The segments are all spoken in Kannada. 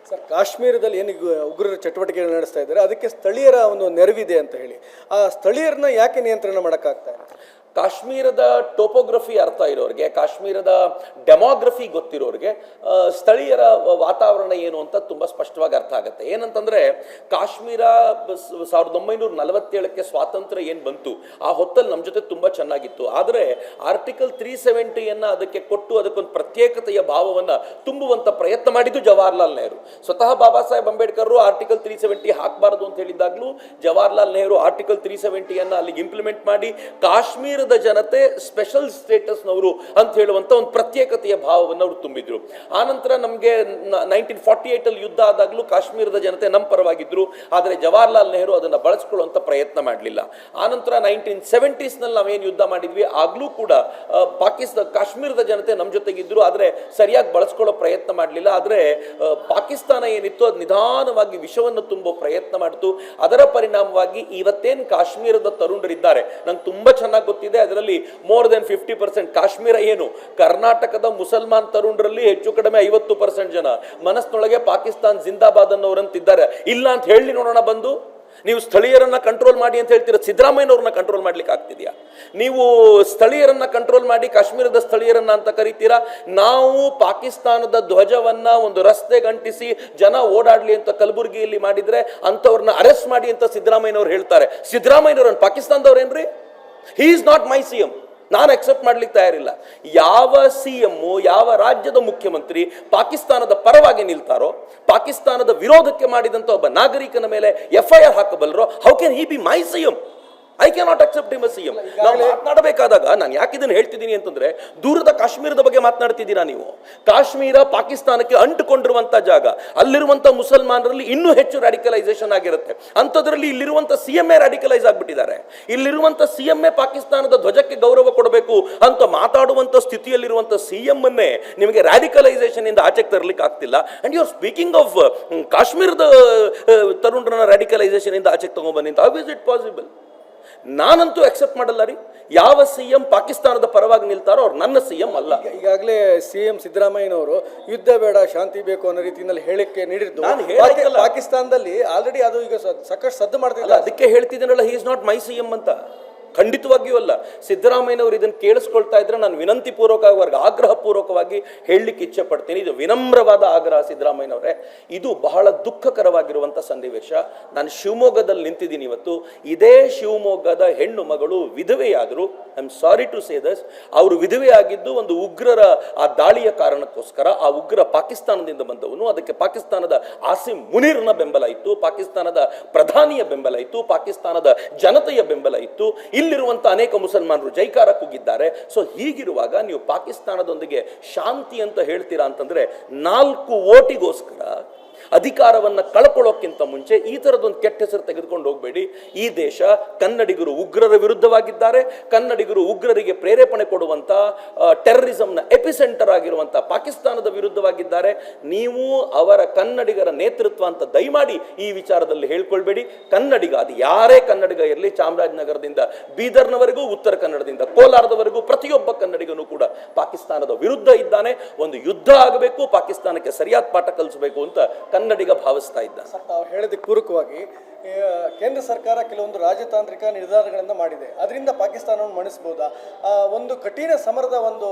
ಸರ್, ಕಾಶ್ಮೀರದಲ್ಲಿ ಏನು ಉಗ್ರರ ಚಟುವಟಿಕೆಗಳು ನಡೆಸ್ತಾ ಇದ್ದಾರೆ, ಅದಕ್ಕೆ ಸ್ಥಳೀಯರ ಒಂದು ನೆರವಿದೆ ಅಂತ ಹೇಳಿ, ಆ ಸ್ಥಳೀಯರನ್ನ ಯಾಕೆ ನಿಯಂತ್ರಣ ಮಾಡೋಕ್ಕಾಗ್ತಾ ಇದೆ? ಕಾಶ್ಮೀರದ ಟೋಪೋಗ್ರಫಿ ಅರ್ಥ ಇರೋರಿಗೆ, ಕಾಶ್ಮೀರದ ಡೆಮೋಗ್ರಫಿ ಗೊತ್ತಿರೋರಿಗೆ ಸ್ಥಳೀಯರ ವಾತಾವರಣ ಏನು ಅಂತ ತುಂಬ ಸ್ಪಷ್ಟವಾಗಿ ಅರ್ಥ ಆಗುತ್ತೆ. ಏನಂತಂದರೆ, ಕಾಶ್ಮೀರ 1947ಕ್ಕೆ ಸ್ವಾತಂತ್ರ್ಯ ಏನು ಬಂತು ಆ ಹೊತ್ತಲ್ಲಿ ನಮ್ಮ ಜೊತೆ ತುಂಬ ಚೆನ್ನಾಗಿತ್ತು. ಆದರೆ ಆರ್ಟಿಕಲ್ 370 ಅದಕ್ಕೆ ಕೊಟ್ಟು ಅದಕ್ಕೊಂದು ಪ್ರತ್ಯೇಕತೆಯ ಭಾವವನ್ನು ತುಂಬುವಂಥ ಪ್ರಯತ್ನ ಮಾಡಿದ್ದು ಜವಾಹರ್ಲಾಲ್ ನೆಹರು. ಸ್ವತಃ ಬಾಬಾ ಸಾಹೇಬ್ ಅಂಬೇಡ್ಕರ್ ಆರ್ಟಿಕಲ್ 370 ಹಾಕಬಾರದು ಅಂತ ಹೇಳಿದಾಗಲೂ ಜವಾಹರ್ಲಾಲ್ ನೆಹರು ಆರ್ಟಿಕಲ್ 370 ಅಲ್ಲಿಗೆ ಇಂಪ್ಲಿಮೆಂಟ್ ಮಾಡಿ ಕಾಶ್ಮೀರ ಜನತೆ ಸ್ಪೆಷಲ್ ಸ್ಟೇಟಸ್ನವರು ಅಂತ ಹೇಳುವಂತ ಒಂದು ಪ್ರತ್ಯೇಕತೆಯ ಭಾವವನ್ನು ಅವರು ತುಂಬಿದ್ರು. ಆನಂತರ ನಮಗೆ 1948 ಅಲ್ಲಿ ಯುದ್ಧ ಆದಾಗಲೂ ಕಾಶ್ಮೀರದ ಜನತೆ ನಮ್ಮ ಪರವಾಗಿದ್ರು. ಆದರೆ ಜವಾಹರ್ಲಾಲ್ ನೆಹರು ಅದನ್ನು ಬಳಸ್ಕೊಳ್ಳುವಂತ ಪ್ರಯತ್ನ ಮಾಡಲಿಲ್ಲ. ಆನಂತರ 1970s ನಲ್ಲಿ ನಾವೇನು ಯುದ್ಧ ಮಾಡಿದ್ವಿ ಆಗ್ಲೂ ಕೂಡ ಕಾಶ್ಮೀರದ ಜನತೆ ನಮ್ಮ ಜೊತೆಗಿದ್ರು, ಆದರೆ ಸರಿಯಾಗಿ ಬಳಸ್ಕೊಳ್ಳೋ ಪ್ರಯತ್ನ ಮಾಡಲಿಲ್ಲ. ಆದರೆ ಪಾಕಿಸ್ತಾನ ಏನಿತ್ತು ಅದು ನಿಧಾನವಾಗಿ ವಿಷವನ್ನು ತುಂಬೋ ಪ್ರಯತ್ನ ಮಾಡಿತು. ಅದರ ಪರಿಣಾಮವಾಗಿ ಇವತ್ತೇನು ಕಾಶ್ಮೀರದ ತರುಣರಿದ್ದಾರೆ, ನಂಗೆ ತುಂಬಾ ಚೆನ್ನಾಗಿ ಗೊತ್ತಿದೆ, ಅದರಲ್ಲಿ ಮೋರ್ ದೆನ್ 50% ಕಾಶ್ಮೀರ ಏನು ಕರ್ನಾಟಕದ ಮುಸಲ್ಮಾನ್ ತರುಣರಲ್ಲಿ ಹೆಚ್ಚು ಕಡಿಮೆ 50% ಜನ ಮನಸ್ಸಿನೊಳಗೆ ಪಾಕಿಸ್ತಾನ್ ಜಿಂದಾಬಾದ್ ಅನ್ನೋರಂತಿದ್ದಾರೆ. ಇಲ್ಲ ಅಂತ ಹೇಳಿ ನೋಡೋಣ ಬಂದು. ನೀವು ಸ್ಥಳೀಯರನ್ನ ಕಂಟ್ರೋಲ್ ಮಾಡಿ ಅಂತ ಹೇಳ್ತೀರ, ಸಿದ್ದರಾಮಯ್ಯನವ್ರನ್ನ ಕಂಟ್ರೋಲ್ ಮಾಡ್ಲಿಕ್ಕೆ ಆಗ್ತಿದ್ಯಾ? ನೀವು ಸ್ಥಳೀಯರನ್ನ ಕಂಟ್ರೋಲ್ ಮಾಡಿ ಕಾಶ್ಮೀರದ ಸ್ಥಳೀಯರನ್ನ ಅಂತ ಕರಿತೀರಾ. ನಾವು ಪಾಕಿಸ್ತಾನದ ಧ್ವಜವನ್ನ ಒಂದು ರಸ್ತೆಗೆ ಅಂಟಿಸಿ ಜನ ಓಡಾಡ್ಲಿ ಅಂತ ಕಲಬುರಗಿಯಲ್ಲಿ ಮಾಡಿದ್ರೆ ಅಂಥವ್ರನ್ನ ಅರೆಸ್ಟ್ ಮಾಡಿ ಅಂತ ಸಿದ್ದರಾಮಯ್ಯನವ್ರು ಹೇಳ್ತಾರೆ. ಸಿದ್ದರಾಮಯ್ಯನವ್ರನ್ನ ಪಾಕಿಸ್ತಾನದವ್ರೇನ್ರಿ? He is not my C M. ನಾನು ಅಕ್ಸೆಪ್ಟ್ ಮಾಡ್ಲಿಕ್ಕೆ ತಯಾರಿಲ್ಲ. ಯಾವ ಸಿಎಂ, ಯಾವ ರಾಜ್ಯದ ಮುಖ್ಯಮಂತ್ರಿ ಪಾಕಿಸ್ತಾನದ ಪರವಾಗಿ ನಿಲ್ತಾರೋ, ಪಾಕಿಸ್ತಾನದ ವಿರೋಧಕ್ಕೆ ಮಾಡಿದಂತ ಒಬ್ಬ ನಾಗರಿಕನ ಮೇಲೆ FIR ಹಾಕಬಲ್ಲರೋ, how can he be my CM? I can not accept him as CM. ನಾವು ಮಾತನಾಡಬೇಕಾದಾಗ ನಾನು ಯಾಕೆ ಇದನ್ನು ಹೇಳ್ತಿದ್ದೀನಿ ಅಂತಂದ್ರೆ, ದೂರದ ಕಾಶ್ಮೀರದ ಬಗ್ಗೆ ಮಾತನಾಡ್ತಿದ್ದೀರಾ ನೀವು. ಕಾಶ್ಮೀರ ಪಾಕಿಸ್ತಾನಕ್ಕೆ ಅಂಟುಕೊಂಡಿರುವಂತ ಜಾಗ. ಅಲ್ಲಿರುವಂತ ಮುಸಲ್ಮಾನರಲ್ಲಿ ಇನ್ನೂ ಹೆಚ್ಚು ರ್ಯಾಡಿಕಲೈಸೇಷನ್ ಆಗಿರುತ್ತೆ. ಅಂಥದ್ರಲ್ಲಿ ಇಲ್ಲಿರುವಂತ CM ರ್ಯಾಡಿಕಲೈಸ್ ಆಗ್ಬಿಟ್ಟಿದ್ದಾರೆ. ಇಲ್ಲಿರುವಂತ CM ಪಾಕಿಸ್ತಾನದ ಧ್ವಜಕ್ಕೆ ಗೌರವ ಕೊಡಬೇಕು ಅಂತ ಮಾತಾಡುವಂತ ಸ್ಥಿತಿಯಲ್ಲಿರುವಂತ CM ಅನ್ನೇ ನಿಮಗೆ ರ್ಯಾಡಿಕಲೈಸೇಷನ್ ಇಂದ ಆಚೆಗೆ ತರಲಿಕ್ಕೆ ಆಗ್ತಿಲ್ಲ. And you are speaking of ಕಾಶ್ಮೀರದ ತರುಣರನ್ನ ರ್ಯಾಡಿಕಲೈಸೇಷನ್ ಇಂದ ಆಚೆಗೆ ತಗೊಂಡ್ಬನ್ನಿ. How is it possible? ನಾನಂತೂ ಅಕ್ಸೆಪ್ಟ್ ಮಾಡಲ್ಲ ರೀ. ಯಾವ CM ಪಾಕಿಸ್ತಾನದ ಪರವಾಗಿ ನಿಲ್ತಾರೋ ಅವ್ರು ನನ್ನ CM ಅಲ್ಲ. ಈಗಾಗಲೇ CM ಸಿದ್ದರಾಮಯ್ಯನವರು ಯುದ್ಧ ಬೇಡ ಶಾಂತಿ ಬೇಕು ಅನ್ನೋ ರೀತಿಯಲ್ಲಿ ಹೇಳಿಕೆ ನೀಡಿದ್ದು. ಪಾಕಿಸ್ತಾನದಲ್ಲಿ ಆಲ್ರೆಡಿ ಅದು ಈಗ ಸಾಕಷ್ಟು ಸದ್ದು ಮಾಡ್ತಿಲ್ಲ. ಅದಕ್ಕೆ ಹೇಳ್ತಿದ್ದೀನಲ್ಲ, he is not my CM ಅಂತ. ಖಂಡಿತವಾಗಿಯೂ ಅಲ್ಲ. ಸಿದ್ದರಾಮಯ್ಯನವರು ಇದನ್ನು ಕೇಳಿಸ್ಕೊಳ್ತಾ ಇದ್ರೆ ನಾನು ವಿನಂತಿ ಪೂರ್ವಕವಾಗಿ, ಆಗ್ರಹ ಪೂರ್ವಕವಾಗಿ ಹೇಳಲಿಕ್ಕೆ ಇಚ್ಛೆ ಪಡ್ತೀನಿ. ಇದು ವಿನಮ್ರವಾದ ಆಗ್ರಹ ಸಿದ್ದರಾಮಯ್ಯನವರೇ. ಇದು ಬಹಳ ದುಃಖಕರವಾಗಿರುವಂಥ ಸನ್ನಿವೇಶ. ನಾನು ಶಿವಮೊಗ್ಗದಲ್ಲಿ ನಿಂತಿದ್ದೀನಿ ಇವತ್ತು. ಇದೇ ಶಿವಮೊಗ್ಗದ ಹೆಣ್ಣು ಮಗಳು ವಿಧವೆಯಾದರು. I am sorry to say this. ಅವರು ವಿಧವೆಯಾಗಿದ್ದು ಒಂದು ಉಗ್ರರ ಆ ದಾಳಿಯ ಕಾರಣಕ್ಕೋಸ್ಕರ. ಆ ಉಗ್ರ ಪಾಕಿಸ್ತಾನದಿಂದ ಬಂದವನು. ಅದಕ್ಕೆ ಪಾಕಿಸ್ತಾನದ ಆಸಿಮ್ ಮುನೀರ್ನ ಬೆಂಬಲ ಇತ್ತು, ಪಾಕಿಸ್ತಾನದ ಪ್ರಧಾನಿಯ ಬೆಂಬಲ ಇತ್ತು, ಪಾಕಿಸ್ತಾನದ ಜನತೆಯ ಬೆಂಬಲ ಇತ್ತು. ಇಲ್ಲಿರುವಂತ ಅನೇಕ ಮುಸಲ್ಮಾನರು ಜೈಕಾರ ಕೂಗಿದ್ದಾರೆ. ಸೊ ಹೀಗಿರುವಾಗ ನೀವು ಪಾಕಿಸ್ತಾನದೊಂದಿಗೆ ಶಾಂತಿ ಅಂತ ಹೇಳ್ತೀರಾ ಅಂತಂದ್ರೆ, 4 ಓಟಿಗೋಸ್ಕರ ಅಧಿಕಾರವನ್ನು ಕಳ್ಕೊಳ್ಳೋಕ್ಕಿಂತ ಮುಂಚೆ ಈ ಥರದೊಂದು ಕೆಟ್ಟ ಹೆಸರು ತೆಗೆದುಕೊಂಡು ಹೋಗಬೇಡಿ. ಈ ದೇಶ ಕನ್ನಡಿಗರು ಉಗ್ರರ ವಿರುದ್ಧವಾಗಿದ್ದಾರೆ. ಕನ್ನಡಿಗರು ಉಗ್ರರಿಗೆ ಪ್ರೇರೇಪಣೆ ಕೊಡುವಂಥ ಟೆರರಿಸಂನ ಎಪಿಸೆಂಟರ್ ಆಗಿರುವಂಥ ಪಾಕಿಸ್ತಾನದ ವಿರುದ್ಧವಾಗಿದ್ದಾರೆ. ನೀವು ಅವರ ಕನ್ನಡಿಗರ ನೇತೃತ್ವ ಅಂತ ದಯಮಾಡಿ ಈ ವಿಚಾರದಲ್ಲಿ ಹೇಳ್ಕೊಳ್ಬೇಡಿ. ಕನ್ನಡಿಗ, ಅದು ಯಾರೇ ಕನ್ನಡಿಗ ಇರಲಿ, ಚಾಮರಾಜನಗರದಿಂದ ಬೀದರ್ನವರೆಗೂ, ಉತ್ತರ ಕನ್ನಡದಿಂದ ಕೋಲಾರದವರೆಗೂ ಪ್ರತಿಯೊಬ್ಬ ಕನ್ನಡಿಗನೂ ಕೂಡ ಪಾಕಿಸ್ತಾನದ ವಿರುದ್ಧ ಇದ್ದಾನೆ. ಒಂದು ಯುದ್ಧ ಆಗಬೇಕು, ಪಾಕಿಸ್ತಾನಕ್ಕೆ ಸರಿಯಾದ ಪಾಠ ಕಲಿಸಬೇಕು ಅಂತ ಕನ್ನಡಿಗ ಭಾವಿಸ್ತಾ ಇದ್ದ. ತಾವು ಹೇಳೋದಕ್ಕೆ ಪೂರಕವಾಗಿ ಕೇಂದ್ರ ಸರ್ಕಾರ ಕೆಲವೊಂದು ರಾಜತಾಂತ್ರಿಕ ನಿರ್ಧಾರಗಳನ್ನು ಮಾಡಿದೆ. ಅದರಿಂದ ಪಾಕಿಸ್ತಾನವನ್ನು ಮಣಿಸಬಹುದಾ? ಒಂದು ಕಠಿಣ ಸಮರದ ಒಂದು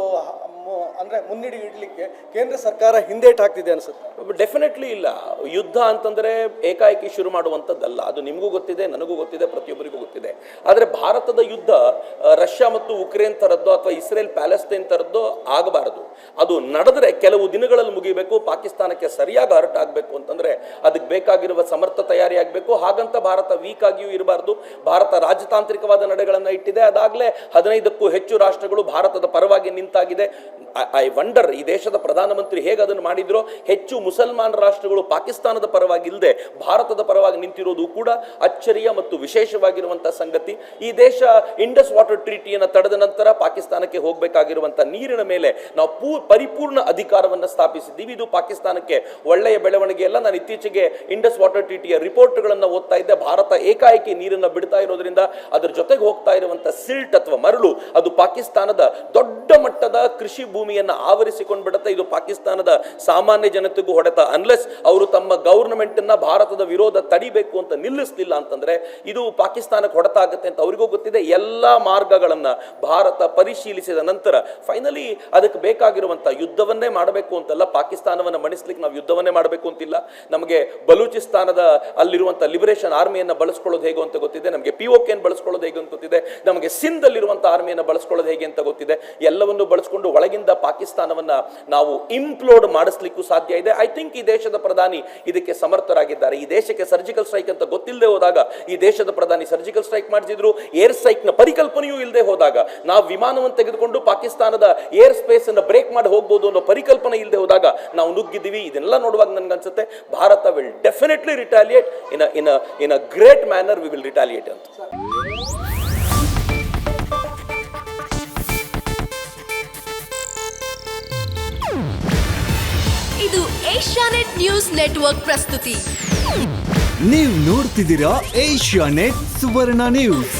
ಅಂದರೆ ಮುನ್ನಡಿ ಇಡಲಿಕ್ಕೆ ಕೇಂದ್ರ ಸರ್ಕಾರ ಹಿಂದೇಟು ಹಾಕ್ತಿದೆ ಅನಿಸುತ್ತೆ. ಡೆಫಿನೆಟ್ಲಿ ಇಲ್ಲ. ಯುದ್ಧ ಅಂತಂದರೆ ಏಕಾಏಕಿ ಶುರು ಮಾಡುವಂಥದ್ದಲ್ಲ. ಅದು ನಿಮಗೂ ಗೊತ್ತಿದೆ, ನನಗೂ ಗೊತ್ತಿದೆ, ಪ್ರತಿಯೊಬ್ಬರಿಗೂ ಗೊತ್ತಿದೆ. ಆದರೆ ಭಾರತದ ಯುದ್ಧ ರಷ್ಯಾ ಮತ್ತು ಉಕ್ರೇನ್ ಥರದ್ದೋ ಅಥವಾ ಇಸ್ರೇಲ್ ಪ್ಯಾಲೆಸ್ತೈನ್ ಥರದ್ದೋ ಆಗಬಾರದು. ಅದು ನಡೆದರೆ ಕೆಲವು ದಿನಗಳಲ್ಲಿ ಮುಗಿಬೇಕು. ಪಾಕಿಸ್ತಾನಕ್ಕೆ ಸರಿಯಾಗಿ ಹರ್ಟ್ ಆಗಬೇಕು ಅಂತಂದರೆ ಅದಕ್ಕೆ ಬೇಕಾಗಿರುವ ಸಮರ್ಥ ತಯಾರಿ ಆಗಬೇಕು. ಹಾಗಂತ ಭಾರತ ವೀಕ್ ಆಗಿಯೂ ಇರಬಾರ್ದು. ಭಾರತ ರಾಜತಾಂತ್ರಿಕವಾದ ನಡೆಗಳನ್ನು ಇಟ್ಟಿದೆ. ಅದಾಗಲೇ 15ಕ್ಕೂ ಹೆಚ್ಚು ರಾಷ್ಟ್ರಗಳು ಭಾರತದ ಪರವಾಗಿ ನಿಂತಾಗಿದೆ. ಐ ವಂಡರ್, ಈ ದೇಶದ ಪ್ರಧಾನಮಂತ್ರಿ ಹೇಗೆ ಅದನ್ನು ಮಾಡಿದ್ರು. ಹೆಚ್ಚು ಮುಸಲ್ಮಾನ ರಾಷ್ಟ್ರಗಳು ಪಾಕಿಸ್ತಾನದ ಪರವಾಗಿ ಇಲ್ಲದೆ ಭಾರತದ ಪರವಾಗಿ ನಿಂತಿರೋದು ಕೂಡ ಅಚ್ಚರಿಯ ಮತ್ತು ವಿಶೇಷವಾಗಿರುವಂತಹ ಸಂಗತಿ. ಈ ದೇಶ ಇಂಡಸ್ ವಾಟರ್ ಟ್ರೀಟಿಯನ್ನು ತಡೆದ ನಂತರ ಪಾಕಿಸ್ತಾನಕ್ಕೆ ಹೋಗಬೇಕಾಗಿರುವಂತಹ ನೀರಿನ ಮೇಲೆ ನಾವು ಪರಿಪೂರ್ಣ ಅಧಿಕಾರವನ್ನು ಸ್ಥಾಪಿಸಿದ್ದೀವಿ. ಇದು ಪಾಕಿಸ್ತಾನಕ್ಕೆ ಒಳ್ಳೆಯ ಬೆಳವಣಿಗೆ ಬಗ್ಗೆ ಎಲ್ಲ ನಾನು ಇತ್ತೀಚೆಗೆ ಇಂಡಸ್ ವಾಟರ್ ಟ್ರೀಟಿಯ ರಿಪೋರ್ಟ್ಗಳನ್ನು ಓದ್ತಾ ಇದ್ದೆ. ಭಾರತ ಏಕಾಏಕಿ ನೀರನ್ನು ಬಿಡ್ತಾ ಇರೋದ್ರಿಂದ ಅದರ ಜೊತೆಗೆ ಹೋಗ್ತಾ ಇರುವಂಥ ಸಿಲ್ಟ್ ಅಥವಾ ಮರಳು ಅದು ಪಾಕಿಸ್ತಾನದ ದೊಡ್ಡ ಮಟ್ಟದ ಕೃಷಿ ಭೂಮಿಯನ್ನು ಆವರಿಸಿಕೊಂಡು ಬಿಡುತ್ತೆ. ಇದು ಪಾಕಿಸ್ತಾನದ ಸಾಮಾನ್ಯ ಜನತೆಗೂ ಹೊಡೆತ. ಅನ್ಲೆಸ್ ಅವರು ತಮ್ಮ ಗವರ್ನಮೆಂಟ್ ಅನ್ನ ಭಾರತದ ವಿರೋಧ ತಡಿಬೇಕು ಅಂತ ನಿಲ್ಲಿಸಲಿಲ್ಲ ಅಂತಂದ್ರೆ ಇದು ಪಾಕಿಸ್ತಾನಕ್ಕೆ ಹೊಡೆತ ಆಗುತ್ತೆ ಅಂತ ಅವರಿಗೂ ಗೊತ್ತಿದೆ. ಎಲ್ಲ ಮಾರ್ಗಗಳನ್ನ ಭಾರತ ಪರಿಶೀಲಿಸಿದ ನಂತರ ಫೈನಲಿ ಅದಕ್ಕೆ ಬೇಕಾಗಿರುವಂತ ಯುದ್ಧವನ್ನೇ ಮಾಡಬೇಕು ಅಂತಲ್ಲ, ಪಾಕಿಸ್ತಾನವನ್ನು ಮಣಿಸ್ಲಿಕ್ಕೆ ನಾವು ಯುದ್ಧವನ್ನೇ ಮಾಡಬೇಕು ಅಂತಿಲ್ಲ. ನಮಗೆ ಬಲೂಚಿಸ್ತಾನದ ಅಲ್ಲಿರುವಂತಹ ಲಿಬರೇಷನ್ ಆರ್ಮಿಯನ್ನ ಬಳಸ್ಕೊಳ್ಳೋದು ಹೇಗೆ ಅಂತ ಗೊತ್ತಿದೆ, ನಮಗೆ POK ಬಳಸ್ಕೊಳ್ಳೋದು ಹೇಗೆ ಅಂತ ಗೊತ್ತಿದೆ, ನಮಗೆ ಸಿಂಧ್ ಅಲ್ಲಿರುವಂತಹ ಆರ್ಮಿಯನ್ನು ಬಳಸ್ಕೊಳ್ಳೋದು ಹೇಗೆ ಅಂತ ಗೊತ್ತಿದೆ. ಎಲ್ಲವನ್ನು ಬಳಸಿಕೊಂಡು ಒಳಗಿಂದ ಪಾಕಿಸ್ತಾನವನ್ನ ನಾವು ಇಂಪ್ಲೋಡ್ ಮಾಡಿಸ್ಲಿಕ್ಕೂ ಸಾಧ್ಯ ಇದೆ. ಐ ಥಿಂಕ್ ಈ ದೇಶದ ಪ್ರಧಾನಿ ಇದಕ್ಕೆ ಸಮರ್ಥರಾಗಿದ್ದಾರೆ. ಈ ದೇಶಕ್ಕೆ ಸರ್ಜಿಕಲ್ ಸ್ಟ್ರೈಕ್ ಅಂತ ಗೊತ್ತಿಲ್ಲದೆ ಹೋದಾಗ ಈ ದೇಶದ ಪ್ರಧಾನಿ ಸರ್ಜಿಕಲ್ ಸ್ಟ್ರೈಕ್ ಮಾಡಿದ್ರು. ಏರ್ ಸ್ಟ್ರೈಕ್ ನ ಪರಿಕಲ್ಪನೆಯೂ ಇಲ್ಲದೆ ಹೋದಾಗ, ನಾವು ವಿಮಾನವನ್ನು ತೆಗೆದುಕೊಂಡು ಪಾಕಿಸ್ತಾನದ ಏರ್ ಸ್ಪೇಸ್ ಅನ್ನು ಬ್ರೇಕ್ ಮಾಡಿ ಹೋಗಬಹುದು ಅನ್ನೋ ಪರಿಕಲ್ಪನೆ ಇಲ್ಲದೆ ಹೋದಾಗ ನಾವು ನುಗ್ಗಿದ್ದೀವಿ. ಇದನ್ನೆಲ್ಲ ನೋಡುವಾಗ ನನ್ಗನ್ಸುತ್ತೆ Bharat will definitely retaliate in a great manner. We will retaliate ಅಂತ. ಇದು ಏಷ್ಯಾನೆಟ್ ನ್ಯೂಸ್ ನೆಟ್ವರ್ಕ್ ಪ್ರಸ್ತುತಿ. ನೀವು ನೋಡ್ತಿದ್ದೀರಾ ಏಷ್ಯಾನೆಟ್ ಸುವರ್ಣ ನ್ಯೂಸ್.